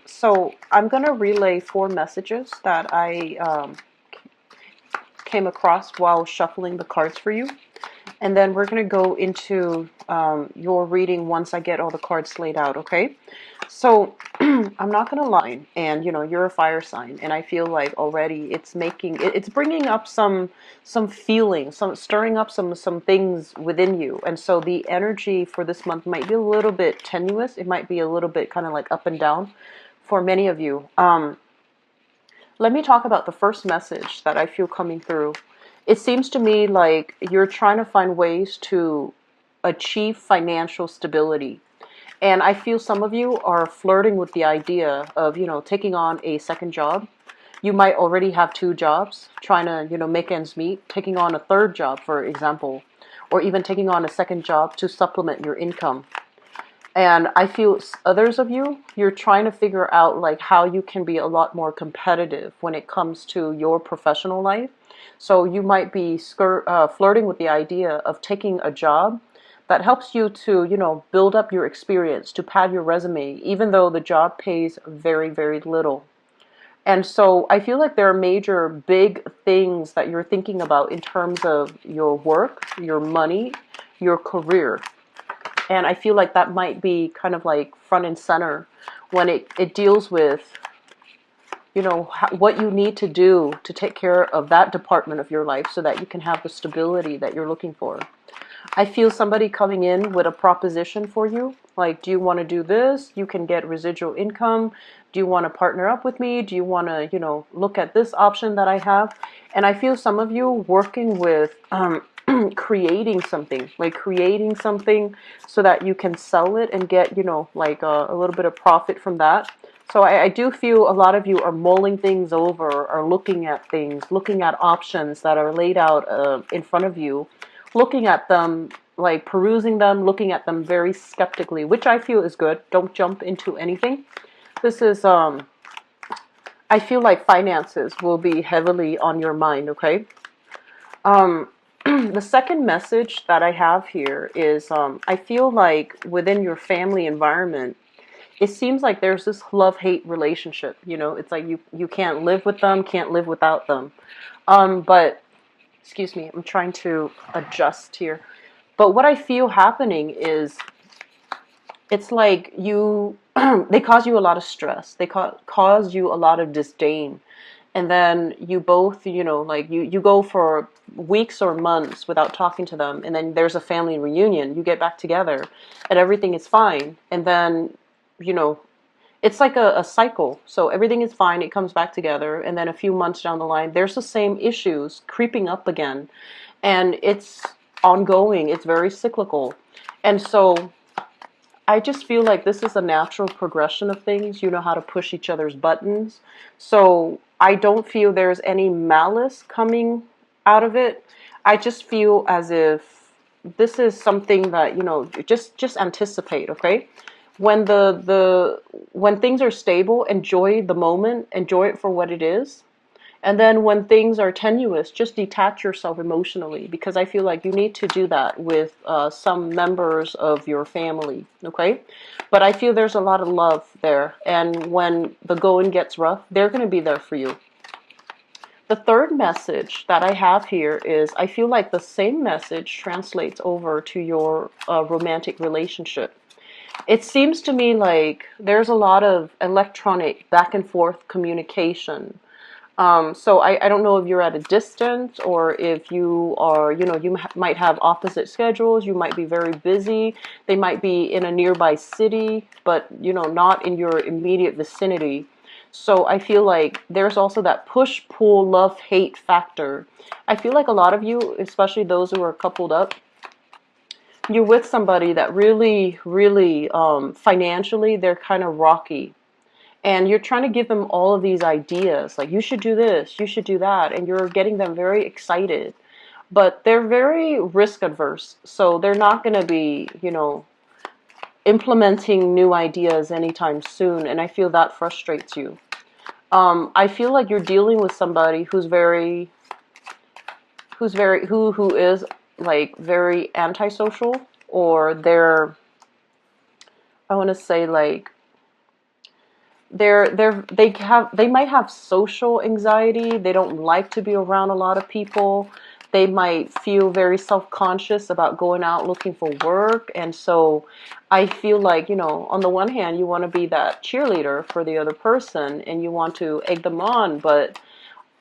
So I'm going to relay four messages that I came across while shuffling the cards for you. And then we're going to go into your reading once I get all the cards laid out, okay? So I'm not going to lie, and you're a fire sign, and I feel like already it's bringing up some feelings, some stirring up some things within you. And so the energy for this month might be a little bit tenuous. It might be a little bit kind of like up and down for many of you. Let me talk about the first message that I feel coming through. It seems to me like you're trying to find ways to achieve financial stability. And I feel some of you are flirting with the idea of, taking on a second job. You might already have two jobs, trying to, make ends meet, taking on a third job, for example, or even taking on a second job to supplement your income. And I feel others of you, you're trying to figure out like how you can be a lot more competitive when it comes to your professional life. So you might be flirting with the idea of taking a job that helps you to, build up your experience, to pad your resume, even though the job pays very, very little. And so I feel like there are major big things that you're thinking about in terms of your work, your money, your career. And I feel like that might be kind of like front and center when it deals with, what you need to do to take care of that department of your life so that you can have the stability that you're looking for. I feel somebody coming in with a proposition for you. Like, do you want to do this? You can get residual income. Do you want to partner up with me? Do you want to, look at this option that I have? And I feel some of you working with creating something so that you can sell it and get, like a little bit of profit from that. So I do feel a lot of you are mulling things over, or looking at things, looking at options that are laid out in front of you, looking at them, like perusing them, looking at them very skeptically, which I feel is good. Don't jump into anything. This is, I feel like finances will be heavily on your mind, okay? The second message that I have here is I feel like within your family environment, it seems like there's this love-hate relationship. It's like you can't live with them, can't live without them. But excuse me, I'm trying to adjust here. But what I feel happening is it's like they cause you a lot of stress. They cause you a lot of disdain. And then you both, like you go for weeks or months without talking to them. And then there's a family reunion. You get back together and everything is fine. And then, it's like a cycle. So everything is fine. It comes back together. And then a few months down the line, there's the same issues creeping up again. And it's ongoing. It's very cyclical. And so I just feel like this is a natural progression of things. You know how to push each other's buttons. So I don't feel there's any malice coming out of it. I just feel as if this is something that, just anticipate, okay? When things are stable, enjoy the moment, enjoy it for what it is. And then when things are tenuous, just detach yourself emotionally, because I feel like you need to do that with some members of your family, okay? But I feel there's a lot of love there, and when the going gets rough, they're going to be there for you. The third message that I have here is I feel like the same message translates over to your romantic relationship. It seems to me like there's a lot of electronic back and forth communication. So I don't know if you're at a distance, or if you are, might have opposite schedules. You might be very busy. They might be in a nearby city, but, not in your immediate vicinity. So I feel like there's also that push, pull, love, hate factor. I feel like a lot of you, especially those who are coupled up, you're with somebody that really, really, financially, they're kind of rocky. And you're trying to give them all of these ideas, like you should do this, you should do that, and you're getting them very excited. But they're very risk adverse, so they're not going to be, implementing new ideas anytime soon, and I feel that frustrates you. I feel like you're dealing with somebody who is like very antisocial, or they're, I want to say, like, they might have social anxiety. They don't like to be around a lot of people. They might feel very self-conscious about going out looking for work. And so I feel like, on the one hand, you want to be that cheerleader for the other person and you want to egg them on, but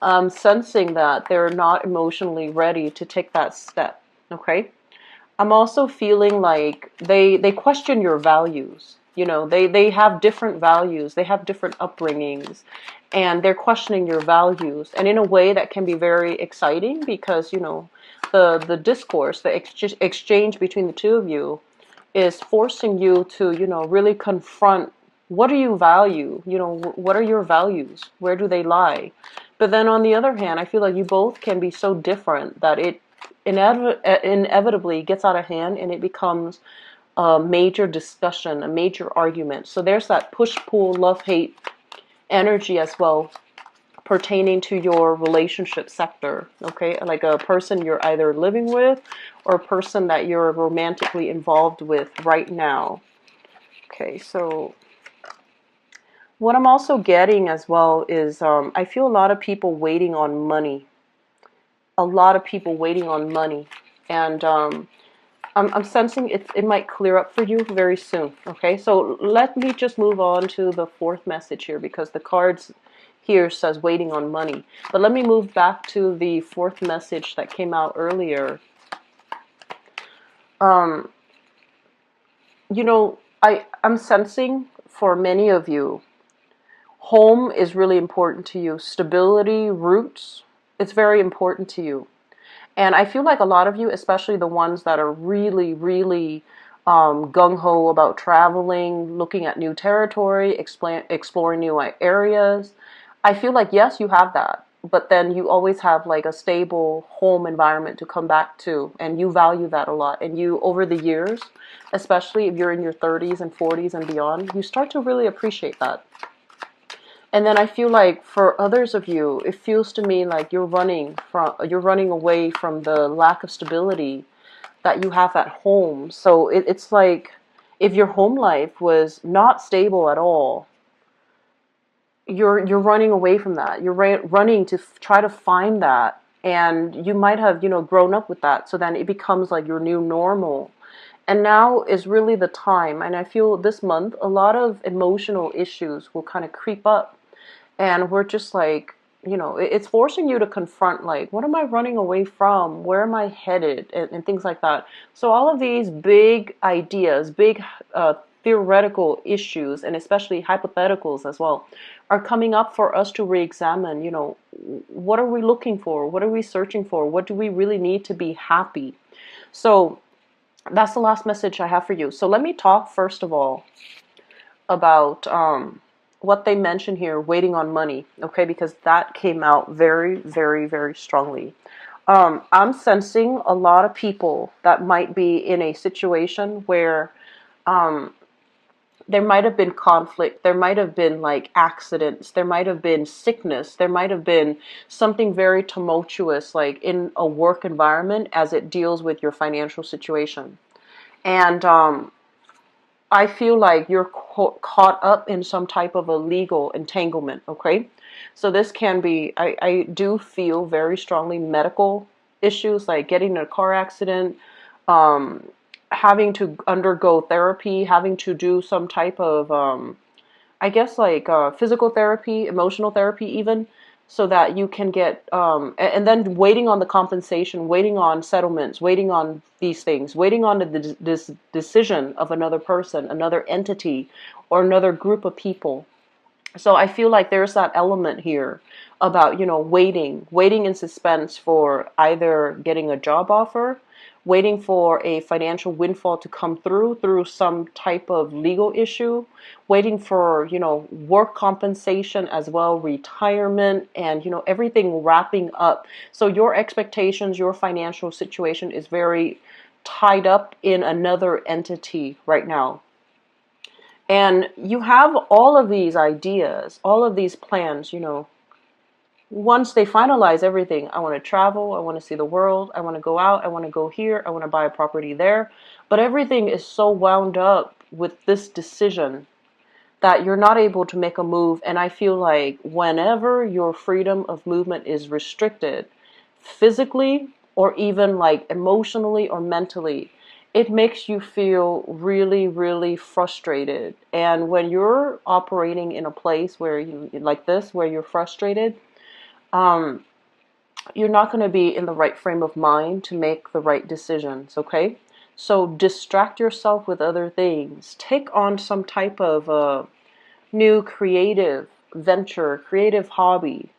I'm sensing that they're not emotionally ready to take that step. Okay? I'm also feeling like they question your values. They have different values. They have different upbringings, and they're questioning your values. And in a way that can be very exciting because the discourse, the exchange between the two of you is forcing you to really confront what do you value. What are your values? Where do they lie? But then on the other hand, I feel like you both can be so different that it inevitably gets out of hand and it becomes a major discussion, a major argument. So there's that push-pull, love-hate energy as well pertaining to your relationship sector, okay? Like a person you're either living with or a person that you're romantically involved with right now. Okay, so what I'm also getting as well is I feel a lot of people waiting on money. A lot of people waiting on money. And I'm sensing it might clear up for you very soon. Okay, so let me just move on to the fourth message here because the cards here says waiting on money. But let me move back to the fourth message that came out earlier. Um, I'm sensing for many of you, home is really important to you. Stability, roots, it's very important to you. And I feel like a lot of you, especially the ones that are really, really gung-ho about traveling, looking at new territory, exploring new areas, I feel like, yes, you have that. But then you always have like a stable home environment to come back to. And you value that a lot. And you, over the years, especially if you're in your 30s and 40s and beyond, you start to really appreciate that. And then I feel like for others of you, it feels to me like you're running away from the lack of stability that you have at home. So it's like if your home life was not stable at all, you're running away from that. You're running to try to find that, and you might have grown up with that. So then it becomes like your new normal. And now is really the time. And I feel this month a lot of emotional issues will kind of creep up. And we're just like, it's forcing you to confront, like, what am I running away from? Where am I headed? And things like that. So all of these big ideas, big theoretical issues, and especially hypotheticals as well, are coming up for us to re-examine, what are we looking for? What are we searching for? What do we really need to be happy? So that's the last message I have for you. So let me talk first of all about what they mention here, waiting on money, okay, because that came out very, very, very strongly. I'm sensing a lot of people that might be in a situation where there might have been conflict, there might have been like accidents, there might have been sickness, there might have been something very tumultuous like in a work environment as it deals with your financial situation. And I feel like you're caught up in some type of a legal entanglement, okay? So this can be, I do feel very strongly medical issues, like getting in a car accident, um, having to undergo therapy, having to do some type of, I guess like physical therapy, emotional therapy even, so that you can get, and then waiting on the compensation, waiting on settlements, waiting on these things, waiting on this decision of another person, another entity, or another group of people. So I feel like there's that element here about, waiting in suspense for either getting a job offer, waiting for a financial windfall to come through some type of legal issue, waiting for, work compensation as well, retirement, and, everything wrapping up. So your expectations, your financial situation is very tied up in another entity right now. And you have all of these ideas, all of these plans, once they finalize everything, I want to travel, I want to see the world, I want to go out, I want to go here, I want to buy a property there. But everything is so wound up with this decision that you're not able to make a move. And I feel like whenever your freedom of movement is restricted, physically or even like emotionally or mentally, it makes you feel really, really frustrated. And when you're operating in a place where you like this, where you're frustrated, um, you're not going to be in the right frame of mind to make the right decisions, okay? So distract yourself with other things. Take on some type of new creative venture, creative hobby,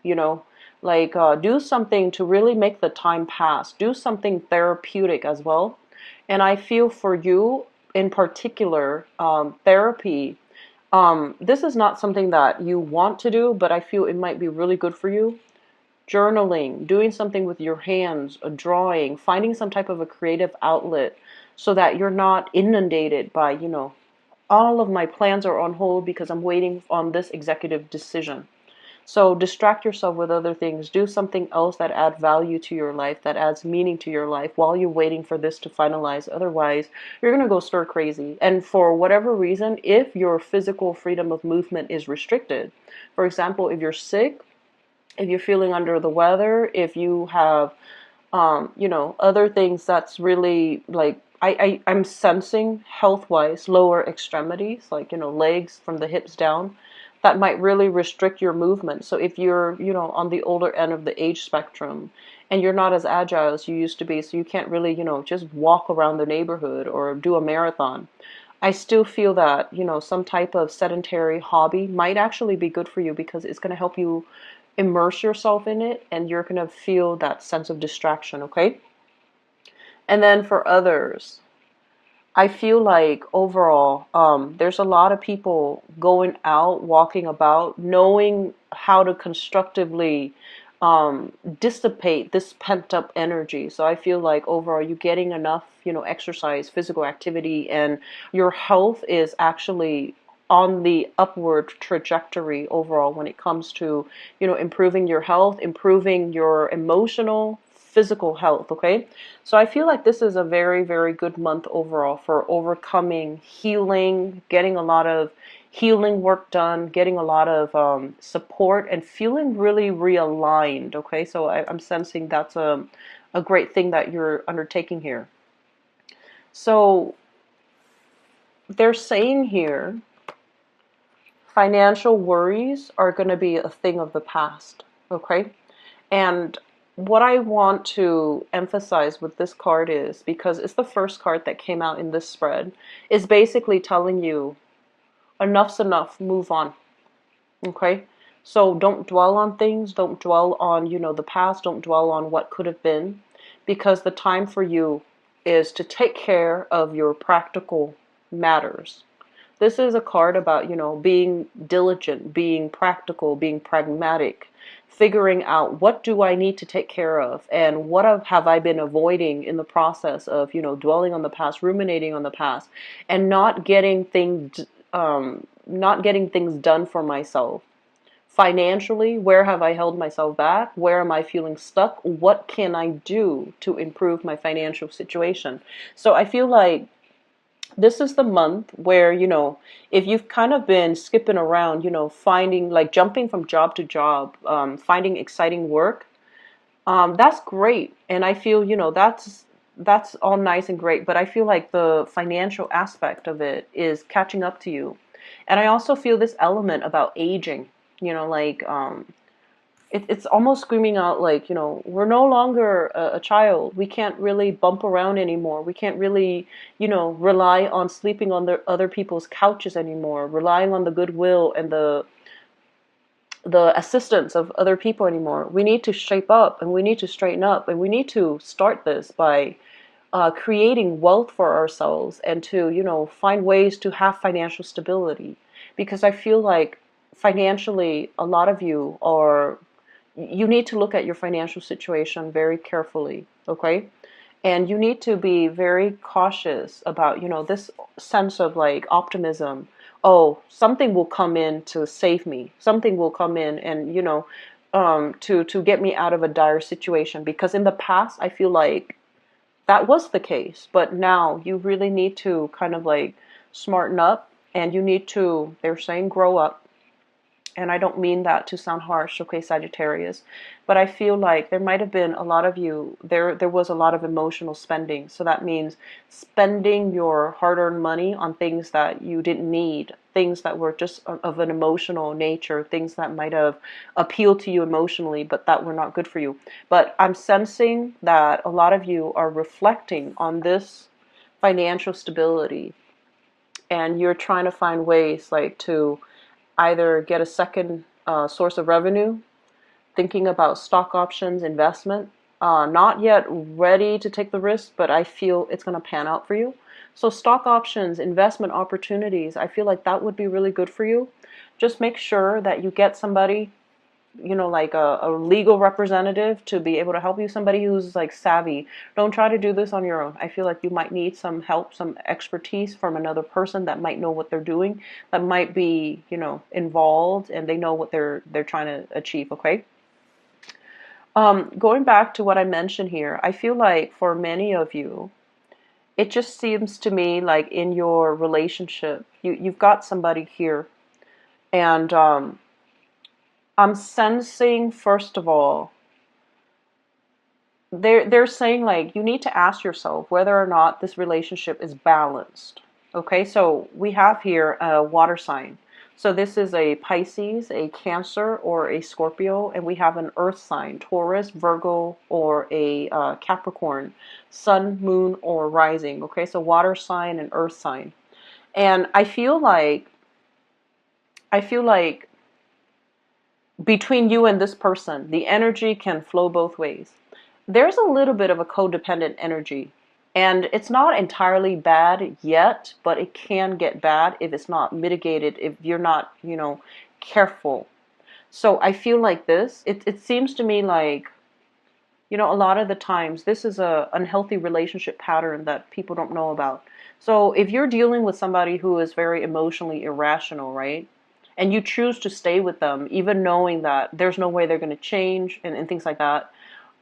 like do something to really make the time pass. Do something therapeutic as well. And I feel for you in particular, therapy, this is not something that you want to do, but I feel it might be really good for you. Journaling, doing something with your hands, a drawing, finding some type of a creative outlet so that you're not inundated by, all of my plans are on hold because I'm waiting on this executive decision. So distract yourself with other things. Do something else that adds value to your life, that adds meaning to your life while you're waiting for this to finalize. Otherwise, you're going to go stir crazy. And for whatever reason, if your physical freedom of movement is restricted, for example, if you're sick, if you're feeling under the weather, if you have, other things that's really like, I'm sensing health-wise lower extremities, like, legs from the hips down, that might really restrict your movement. So if you're, on the older end of the age spectrum and you're not as agile as you used to be, so you can't really, just walk around the neighborhood or do a marathon, I still feel that, some type of sedentary hobby might actually be good for you because it's going to help you immerse yourself in it and you're going to feel that sense of distraction, okay? And then for others, I feel like overall, there's a lot of people going out, walking about, knowing how to constructively dissipate this pent up energy. So I feel like overall, you're getting enough, exercise, physical activity, and your health is actually on the upward trajectory overall when it comes to, improving your health, improving your emotional, physical health, okay? So I feel like this is a very, very good month overall for overcoming, healing, getting a lot of healing work done, getting a lot of support, and feeling really realigned, okay? So I'm sensing that's a great thing that you're undertaking here. So they're saying here, financial worries are going to be a thing of the past, okay? And what I want to emphasize with this card is, because it's the first card that came out in this spread, is basically telling you enough's enough, move on, okay? So don't dwell on things, don't dwell on, the past, don't dwell on what could have been, because the time for you is to take care of your practical matters. This is a card about, being diligent, being practical, being pragmatic, figuring out what do I need to take care of and what have I been avoiding in the process of, dwelling on the past, ruminating on the past, and not getting things done for myself. Financially, where have I held myself back? Where am I feeling stuck? What can I do to improve my financial situation? So I feel like this is the month where, if you've kind of been skipping around, finding, like jumping from job to job, finding exciting work, that's great. And I feel, that's all nice and great. But I feel like the financial aspect of it is catching up to you. And I also feel this element about aging, like it's almost screaming out like, we're no longer a child. We can't really bump around anymore. We can't really, rely on sleeping on the other people's couches anymore, relying on the goodwill and the assistance of other people anymore. We need to shape up and we need to straighten up and we need to start this by creating wealth for ourselves and to, find ways to have financial stability. Because I feel like financially, a lot of you need to look at your financial situation very carefully, okay? And you need to be very cautious about, this sense of like optimism. Oh, something will come in to save me. Something will come in and, to get me out of a dire situation. Because in the past, I feel like that was the case. But now you really need to kind of like smarten up and you need to, they're saying, grow up. And I don't mean that to sound harsh, okay, Sagittarius, but I feel like there might have been a lot of you, there was a lot of emotional spending. So that means spending your hard-earned money on things that you didn't need, things that were just of an emotional nature, things that might have appealed to you emotionally, but that were not good for you. But I'm sensing that a lot of you are reflecting on this financial stability, and you're trying to find ways like to either get a second source of revenue, thinking about stock options, investment. Not yet ready to take the risk, but I feel it's going to pan out for you. So stock options, investment opportunities, I feel like that would be really good for you. Just make sure that you get somebody, you know, like a legal representative to be able to help you, somebody who's like savvy. Don't try to do this on your own. I feel like you might need some help, some expertise from another person that might know what they're doing, that might be, you know, involved, and they know what they're trying to achieve, okay? Going back to what I mentioned here, I feel like for many of you, it just seems to me like in your relationship, you've got somebody here, and I'm sensing, first of all, they're saying like you need to ask yourself whether or not this relationship is balanced. Okay, so we have here a water sign. So this is a Pisces, a Cancer, or a Scorpio, and we have an earth sign, Taurus, Virgo, or a Capricorn, Sun, Moon, or Rising. Okay, so water sign and earth sign. And I feel like between you and this person, the energy can flow both ways. There's a little bit of a codependent energy, and it's not entirely bad yet, but it can get bad if it's not mitigated, if you're not, you know, careful. So I feel like this, it seems to me like, you know, a lot of the times this is a unhealthy relationship pattern that people don't know about. So if you're dealing with somebody who is very emotionally irrational, right? And you choose to stay with them, even knowing that there's no way they're going to change, and things like that.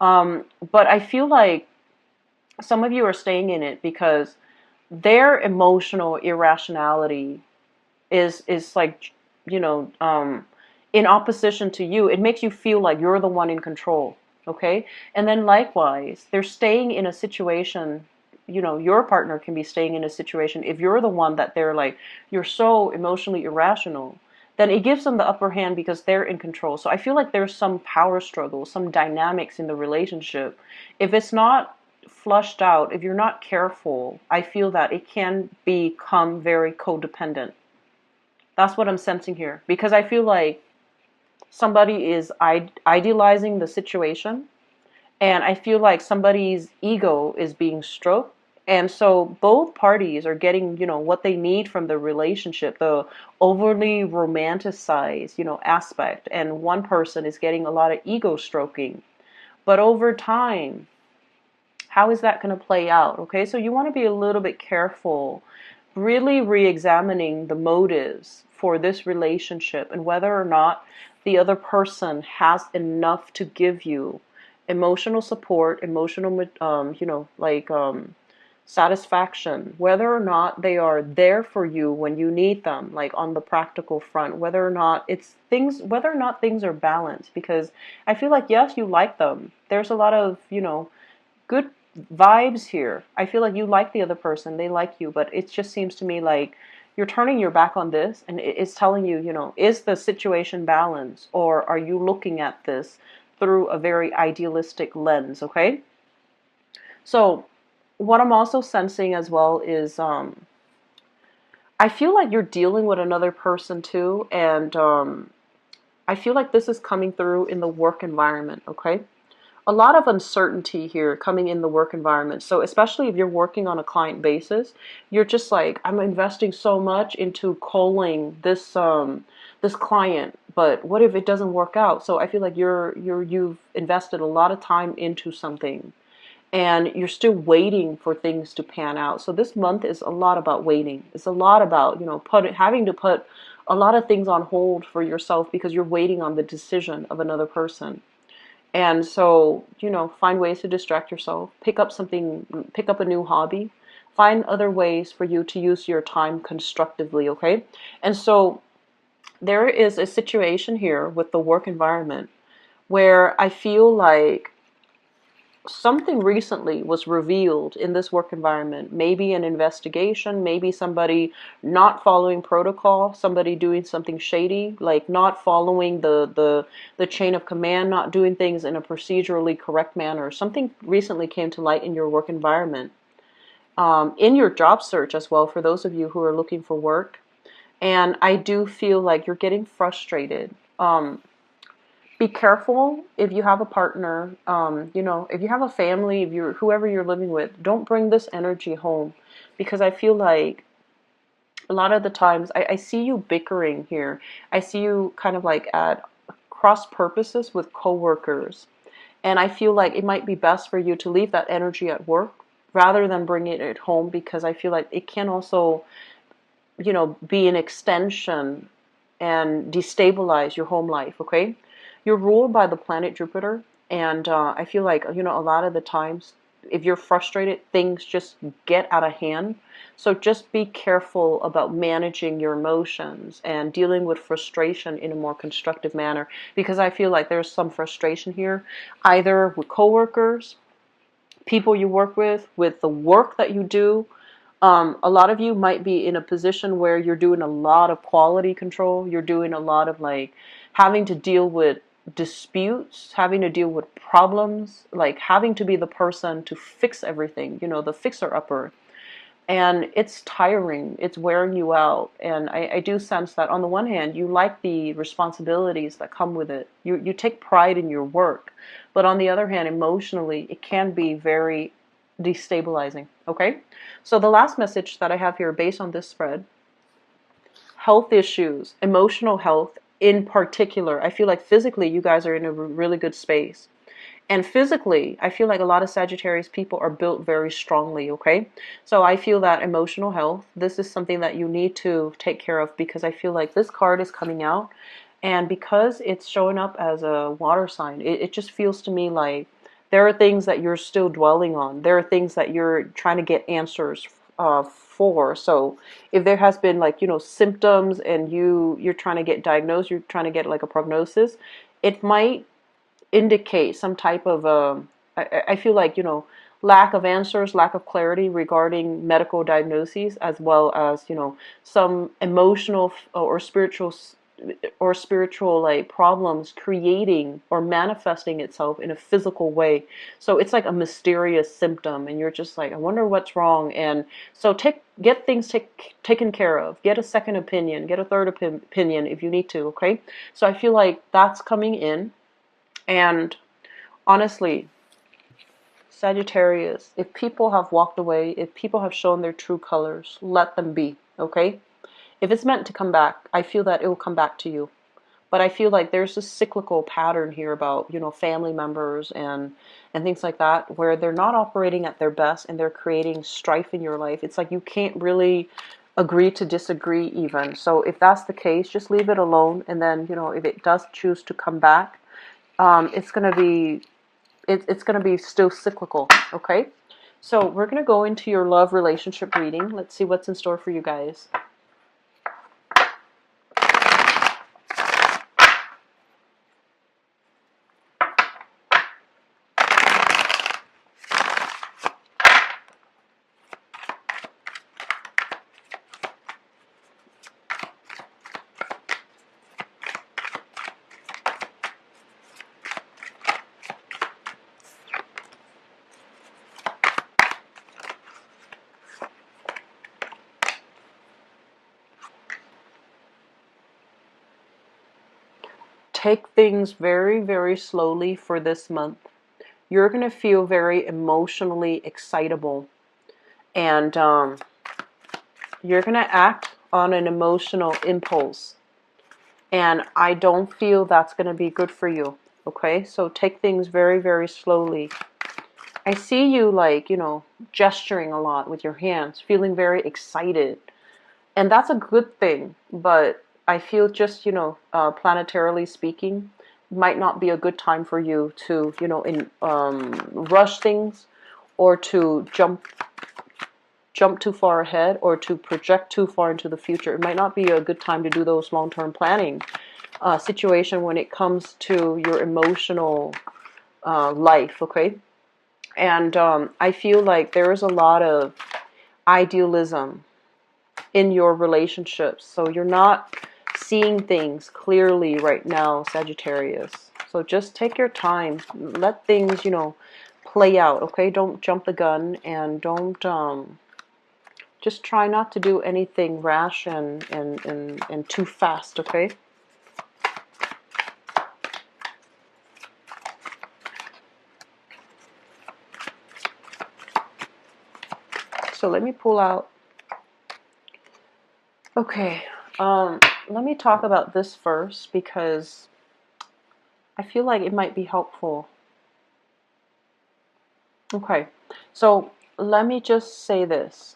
But I feel like some of you are staying in it because their emotional irrationality is like, you know, in opposition to you. It makes you feel like you're the one in control. Okay, and then likewise, they're staying in a situation. You know, your partner can be staying in a situation if you're the one that they're like, you're so emotionally irrational, then it gives them the upper hand because they're in control. So I feel like there's some power struggle, some dynamics in the relationship. If it's not flushed out, if you're not careful, I feel that it can become very codependent. That's what I'm sensing here. Because I feel like somebody is idealizing the situation, and I feel like somebody's ego is being stroked. And so both parties are getting, you know, what they need from the relationship, the overly romanticized, you know, aspect. And one person is getting a lot of ego stroking. But over time, how is that going to play out? Okay, so you want to be a little bit careful, really re-examining the motives for this relationship and whether or not the other person has enough to give you emotional support, emotional, you know, like satisfaction, whether or not they are there for you when you need them, like on the practical front, whether or not it's things, whether or not things are balanced. Because I feel like, yes, you like them. There's a lot of, you know, good vibes here. I feel like you like the other person, they like you, but it just seems to me like you're turning your back on this, and it's telling you, you know, is the situation balanced, or are you looking at this through a very idealistic lens, okay? So what I'm also sensing as well is I feel like you're dealing with another person too, and I feel like this is coming through in the work environment, okay? A lot of uncertainty here coming in the work environment. So especially if you're working on a client basis, you're just like, I'm investing so much into calling this client, but what if it doesn't work out? So I feel like you've invested a lot of time into something, and you're still waiting for things to pan out. So this month is a lot about waiting. It's a lot about, you know, having to put a lot of things on hold for yourself because you're waiting on the decision of another person. And so, you know, find ways to distract yourself, pick up something, pick up a new hobby Find other ways for you to use your time constructively, okay? And so there is a situation here with the work environment where I feel like something recently was revealed in this work environment. Maybe an investigation, maybe somebody not following protocol, somebody doing something shady, like not following the chain of command, not doing things in a procedurally correct manner. Something recently came to light in your work environment, in your job search as well, for those of you who are looking for work. And I do feel like you're getting frustrated. Be careful if you have a partner, if you have a family, if you're whoever you're living with, don't bring this energy home, because I feel like a lot of the times I see you bickering here. I see you kind of like at cross purposes with coworkers, and I feel like it might be best for you to leave that energy at work rather than bringing it home, because I feel like it can also, be an extension and destabilize your home life, okay? You're ruled by the planet Jupiter, and I feel like, a lot of the times, if you're frustrated, things just get out of hand. So just be careful about managing your emotions and dealing with frustration in a more constructive manner, because I feel like there's some frustration here, either with coworkers, people you work with the work that you do. A lot of you might be in a position where you're doing a lot of quality control. You're doing a lot of like having to deal with disputes, having to deal with problems, like having to be the person to fix everything, the fixer-upper. And it's tiring, it's wearing you out. And I do sense that on the one hand, you like the responsibilities that come with it. You take pride in your work. But on the other hand, emotionally, it can be very destabilizing, okay? So the last message that I have here based on this spread, health issues, emotional health in particular. I feel like physically you guys are in a really good space. And physically, I feel like a lot of Sagittarius people are built very strongly, okay? So I feel that emotional health, this is something that you need to take care of, because I feel like this card is coming out, and because it's showing up as a water sign, it just feels to me like there are things that you're still dwelling on. There are things that you're trying to get answers for. So if there has been like, symptoms and you're trying to get diagnosed, you're trying to get like a prognosis, it might indicate some type of I feel like, lack of answers, lack of clarity regarding medical diagnoses, as well as, some emotional or spiritual like problems creating or manifesting itself in a physical way. So it's like a mysterious symptom, and you're just like, I wonder what's wrong. And so get things taken care of. Get a second opinion, get a third opinion if you need to, okay? So I feel like that's coming in. And honestly, Sagittarius, if people have walked away, if people have shown their true colors, let them be, okay? If it's meant to come back, I feel that it will come back to you. But I feel like there's this cyclical pattern here about, family members and things like that, where they're not operating at their best and they're creating strife in your life. It's like you can't really agree to disagree even. So if that's the case, just leave it alone. And then, if it does choose to come back, it's gonna be still cyclical, okay? So we're gonna go into your love relationship reading. Let's see what's in store for you guys. Take things very, very slowly for this month. You're going to feel very emotionally excitable, and you're going to act on an emotional impulse. And I don't feel that's going to be good for you, okay? So take things very, very slowly. I see you like, gesturing a lot with your hands, feeling very excited. And that's a good thing, but I feel just, planetarily speaking, might not be a good time for you to, rush things or to jump too far ahead or to project too far into the future. It might not be a good time to do those long-term planning situation when it comes to your emotional life, okay? And I feel like there is a lot of idealism in your relationships. So you're not seeing things clearly right now, Sagittarius. So just take your time. Let things, play out, okay? Don't jump the gun, and don't just try not to do anything rash and too fast, okay? So let me pull out. Okay, let me talk about this first because I feel like it might be helpful. Okay, so let me just say this.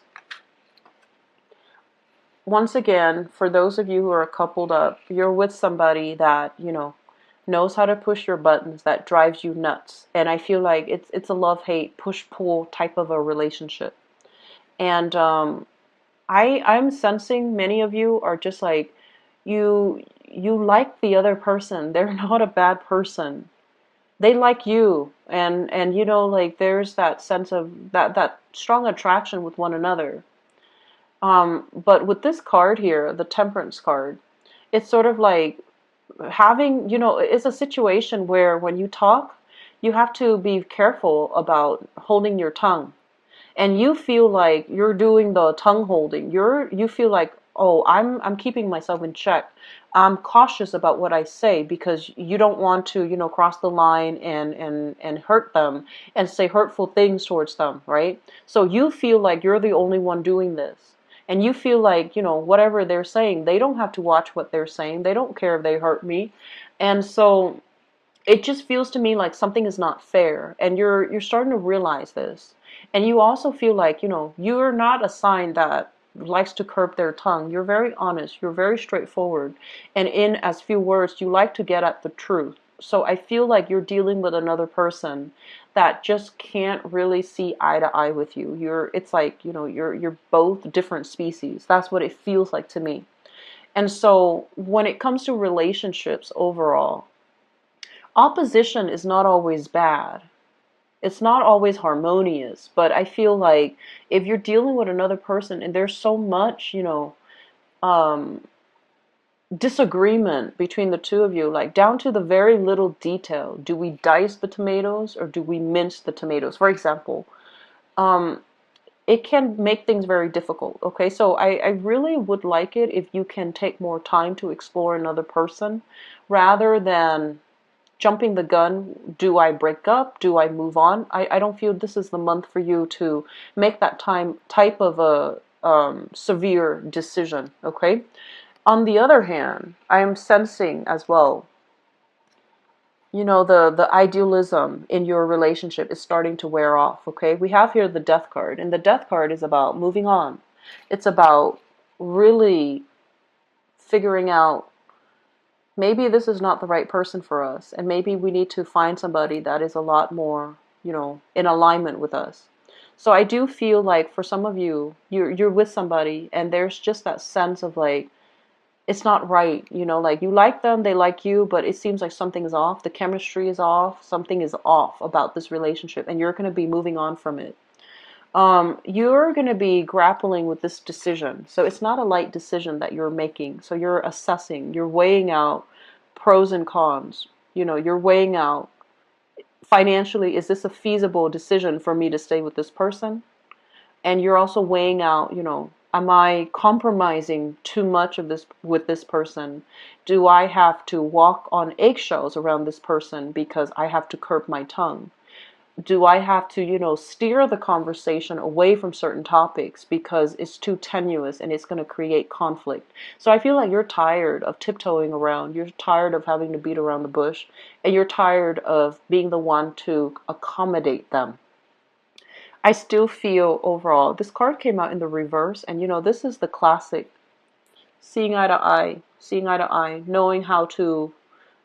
Once again, for those of you who are coupled up, you're with somebody that, knows how to push your buttons, that drives you nuts. And I feel like it's a love-hate, push-pull type of a relationship. And I'm sensing many of you are just like, you like the other person. They're not a bad person. They like you. And like there's that sense of that strong attraction with one another. But with this card here, the Temperance card, it's sort of like having, it's a situation where when you talk, you have to be careful about holding your tongue. And you feel like you're doing the tongue holding. You feel like, oh, I'm keeping myself in check. I'm cautious about what I say because you don't want to, cross the line and hurt them and say hurtful things towards them, right? So you feel like you're the only one doing this. And you feel like, whatever they're saying, they don't have to watch what they're saying. They don't care if they hurt me. And so it just feels to me like something is not fair, and you're starting to realize this. And you also feel like, you're not a sign that likes to curb their tongue. You're very honest, you're very straightforward, and in as few words you like to get at the truth. So I feel like you're dealing with another person that just can't really see eye to eye with you. It's like, you're both different species. That's what it feels like to me. And so when it comes to relationships overall, opposition is not always bad. It's not always harmonious, but I feel like if you're dealing with another person and there's so much, um, disagreement between the two of you, like down to the very little detail. Do we dice the tomatoes or do we mince the tomatoes? For example, um, it can make things very difficult. Okay, so I really would like it if you can take more time to explore another person rather than jumping the gun. Do I break up? Do I move on? I don't feel this is the month for you to make that type of a severe decision, okay? On the other hand, I am sensing as well, the idealism in your relationship is starting to wear off, okay? We have here the Death card, and the Death card is about moving on. It's about really figuring out maybe this is not the right person for us, and maybe we need to find somebody that is a lot more, in alignment with us. So I do feel like for some of you, you're with somebody, and there's just that sense of like, it's not right, like you like them, they like you, but it seems like something is off. The chemistry is off. Something is off about this relationship, and you're going to be moving on from it. You're going to be grappling with this decision. So it's not a light decision that you're making. So you're assessing, you're weighing out pros and cons. You're weighing out financially, is this a feasible decision for me to stay with this person? And you're also weighing out, am I compromising too much of this with this person? Do I have to walk on eggshells around this person because I have to curb my tongue? Do I have to, steer the conversation away from certain topics because it's too tenuous and it's going to create conflict? So I feel like you're tired of tiptoeing around. You're tired of having to beat around the bush, and you're tired of being the one to accommodate them. I still feel overall, this card came out in the reverse, and this is the classic seeing eye to eye, knowing how to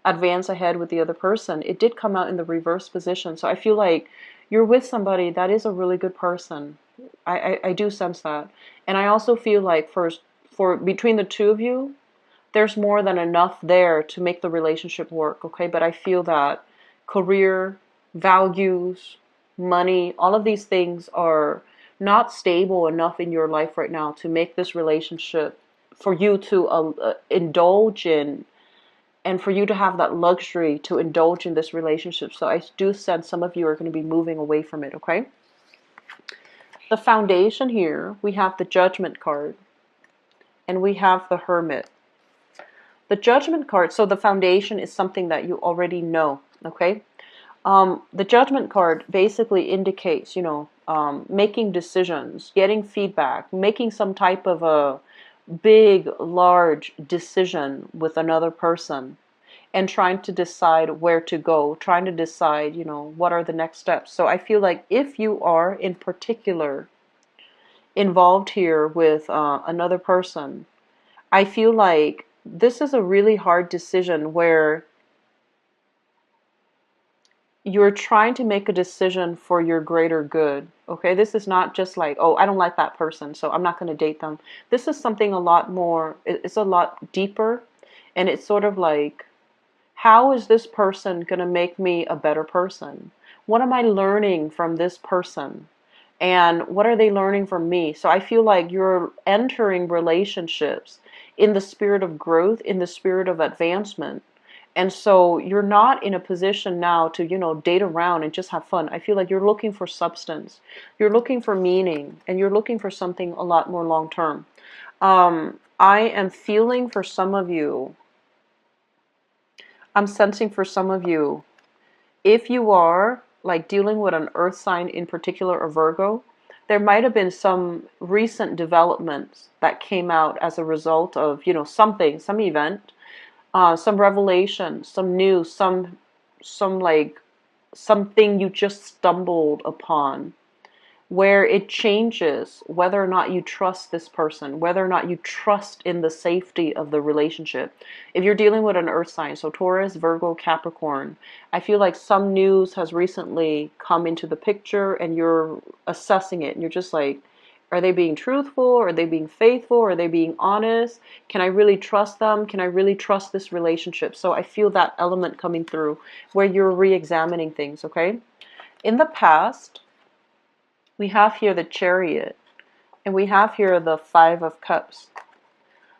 advance ahead with the other person. It did come out in the reverse position. So I feel like You're with somebody that is a really good person. I do sense that. And I also feel like for between the two of you, there's more than enough there to make the relationship work, okay? But I feel that career, values, money, all of these things are not stable enough in your life right now to make this relationship for you to indulge in, and for you to have that luxury to indulge in this relationship. So I do sense some of you are going to be moving away from it, okay? The foundation here, we have the Judgment card, and we have the Hermit. The Judgment card, so the foundation is something that you already know, okay? The Judgment card basically indicates, making decisions, getting feedback, making some type of a big, large decision with another person, and trying to decide where to go, trying to decide, what are the next steps. So I feel like if you are in particular involved here with another person, I feel like this is a really hard decision where you're trying to make a decision for your greater good. Okay, this is not just like, oh, I don't like that person, so I'm not going to date them. This is something a lot more, it's a lot deeper, and it's sort of like, how is this person going to make me a better person? What am I learning from this person? And what are they learning from me? So I feel like you're entering relationships in the spirit of growth, in the spirit of advancement. And so you're not in a position now to, date around and just have fun. I feel like you're looking for substance. You're looking for meaning, and you're looking for something a lot more long term. I am feeling for some of you, I'm sensing for some of you, if you are like dealing with an earth sign in particular, or Virgo, there might have been some recent developments that came out as a result of, something, some event, some revelation, some news, like something you just stumbled upon, where it changes whether or not you trust this person, whether or not you trust in the safety of the relationship. If you're dealing with an earth sign, so Taurus, Virgo, Capricorn, I feel like some news has recently come into the picture and you're assessing it and you're just like, are they being truthful? Are they being faithful? Are they being honest? Can I really trust them? Can I really trust this relationship? So I feel that element coming through where you're re-examining things, okay? In the past, we have here the Chariot, and we have here the Five of Cups.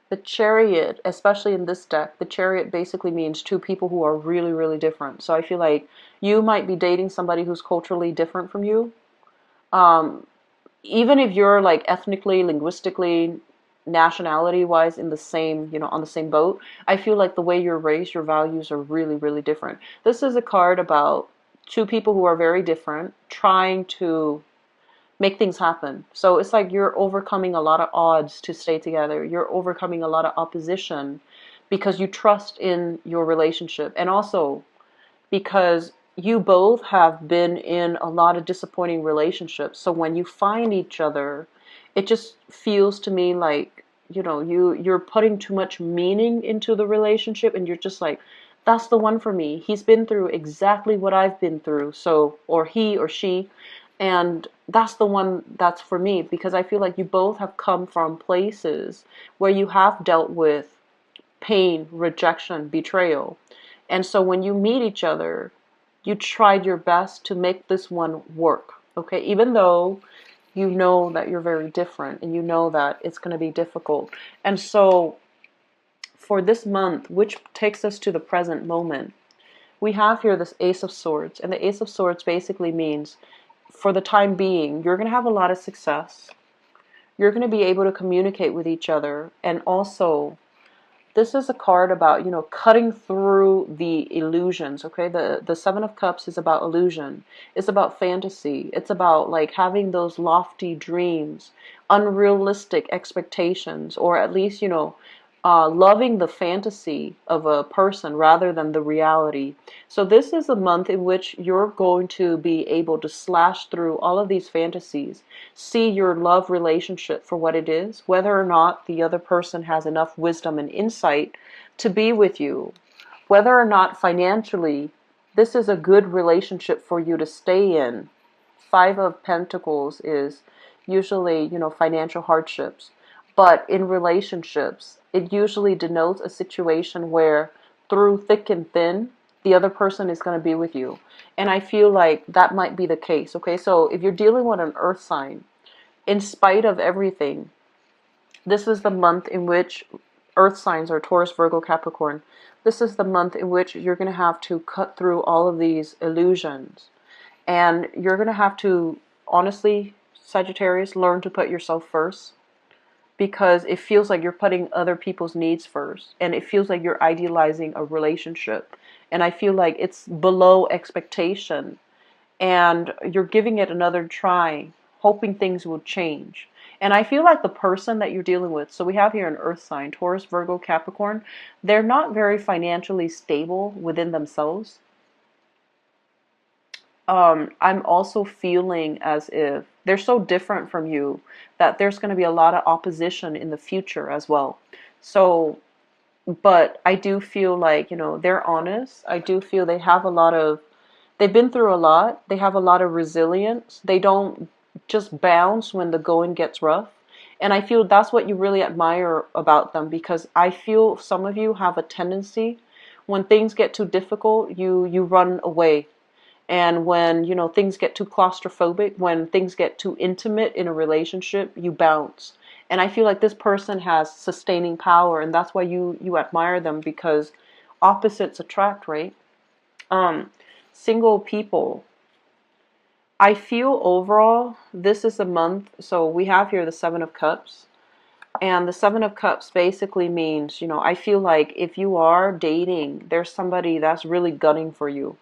The Chariot, especially in this deck, the Chariot basically means two people who are really, really different. So I feel like you might be dating somebody who's culturally different from you. Even if you're like ethnically, linguistically, nationality-wise in the same, on the same boat, I feel like the way you're raised, your values are really, really different. This is a card about two people who are very different, trying to make things happen. So it's like you're overcoming a lot of odds to stay together. You're overcoming a lot of opposition because you trust in your relationship. And also because you both have been in a lot of disappointing relationships. So when you find each other, it just feels to me like, you're putting too much meaning into the relationship and you're just like, that's the one for me. He's been through exactly what I've been through. So, or he or she. And that's the one that's for me, because I feel like you both have come from places where you have dealt with pain, rejection, betrayal. And so when you meet each other, you tried your best to make this one work, okay? Even though you know that you're very different and you know that it's going to be difficult. And so for this month, which takes us to the present moment, we have here this Ace of Swords. And the Ace of Swords basically means, for the time being, you're going to have a lot of success. You're going to be able to communicate with each other. And also, this is a card about, cutting through the illusions, okay? The Seven of Cups is about illusion. It's about fantasy. It's about, like, having those lofty dreams, unrealistic expectations, or at least, loving the fantasy of a person rather than the reality. So this is a month in which you're going to be able to slash through all of these fantasies, see your love relationship for what it is, whether or not the other person has enough wisdom and insight to be with you, whether or not financially this is a good relationship for you to stay in. Five of Pentacles is usually, financial hardships. But in relationships, it usually denotes a situation where through thick and thin, the other person is going to be with you. And I feel like that might be the case. Okay, so if you're dealing with an earth sign, in spite of everything, this is the month in which earth signs are Taurus, Virgo, Capricorn. This is the month in which you're going to have to cut through all of these illusions. And you're going to have to, honestly, Sagittarius, learn to put yourself first. Because it feels like you're putting other people's needs first. And it feels like you're idealizing a relationship. And I feel like it's below expectation. And you're giving it another try, hoping things will change. And I feel like the person that you're dealing with, so we have here an earth sign, Taurus, Virgo, Capricorn, they're not very financially stable within themselves. I'm also feeling as if they're so different from you that there's going to be a lot of opposition in the future as well. So, but I do feel like, they're honest. I do feel they have they've been through a lot. They have a lot of resilience. They don't just bounce when the going gets rough. And I feel that's what you really admire about them, because I feel some of you have a tendency when things get too difficult, you run away. And when, things get too claustrophobic, when things get too intimate in a relationship, you bounce. And I feel like this person has sustaining power, and that's why you admire them, because opposites attract, right? Single people. I feel overall, this is a month, so we have here the Seven of Cups. And the Seven of Cups basically means, I feel like if you are dating, there's somebody that's really gunning for you.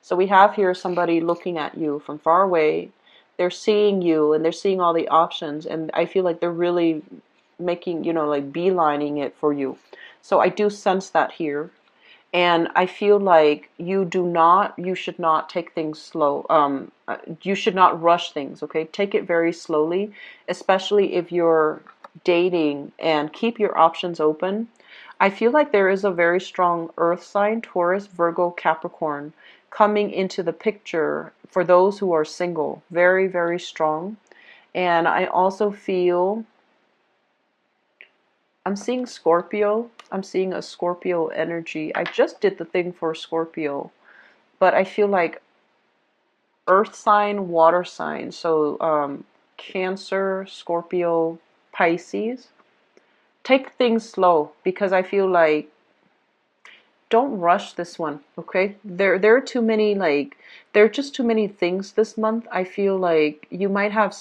So we have here somebody looking at you from far away. They're seeing you and they're seeing all the options. And I feel like they're really making, like beelining it for you. So I do sense that here. And I feel like you should not take things slow. You should not rush things, okay? Take it very slowly, especially if you're dating, and keep your options open. I feel like there is a very strong earth sign, Taurus, Virgo, Capricorn, coming into the picture for those who are single. Very, very strong. And I also feel, I'm seeing Scorpio. I'm seeing a Scorpio energy. I just did the thing for Scorpio. But I feel like earth sign, water sign. So Cancer, Scorpio, Pisces. Take things slow, because I feel like don't rush this one, okay? There are too many, there are just too many things this month. I feel like you might have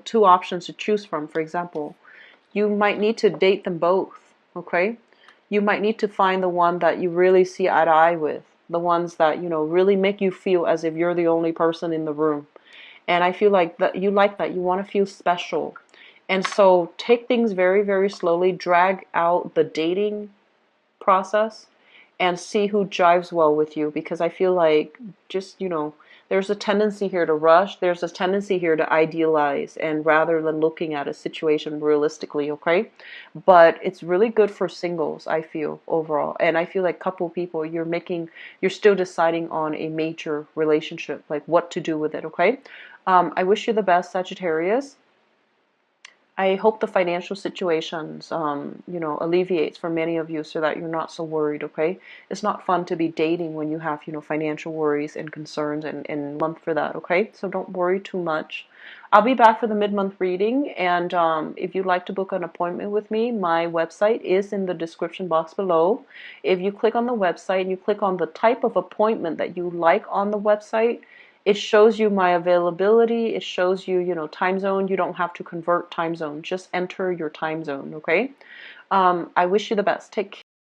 two options to choose from. For example, you might need to date them both, okay? You might need to find the one that you really see eye to eye with, the ones that, really make you feel as if you're the only person in the room. And I feel like that you like that. You want to feel special. And so take things very, very slowly. Drag out the dating process and see who jives well with you, because I feel like just, there's a tendency here to rush. There's a tendency here to idealize, and rather than looking at a situation realistically, okay? But it's really good for singles, I feel, overall. And I feel like couple people, you're still deciding on a major relationship, like what to do with it, okay? I wish you the best, Sagittarius. I hope the financial situations, alleviates for many of you, so that you're not so worried, okay? It's not fun to be dating when you have, financial worries and concerns and month for that, okay? So don't worry too much. I'll be back for the mid-month reading, and if you'd like to book an appointment with me, my website is in the description box below. If you click on the website and you click on the type of appointment that you like on the website, it shows you my availability. It shows you, time zone. You don't have to convert time zone. Just enter your time zone, okay? I wish you the best. Take care.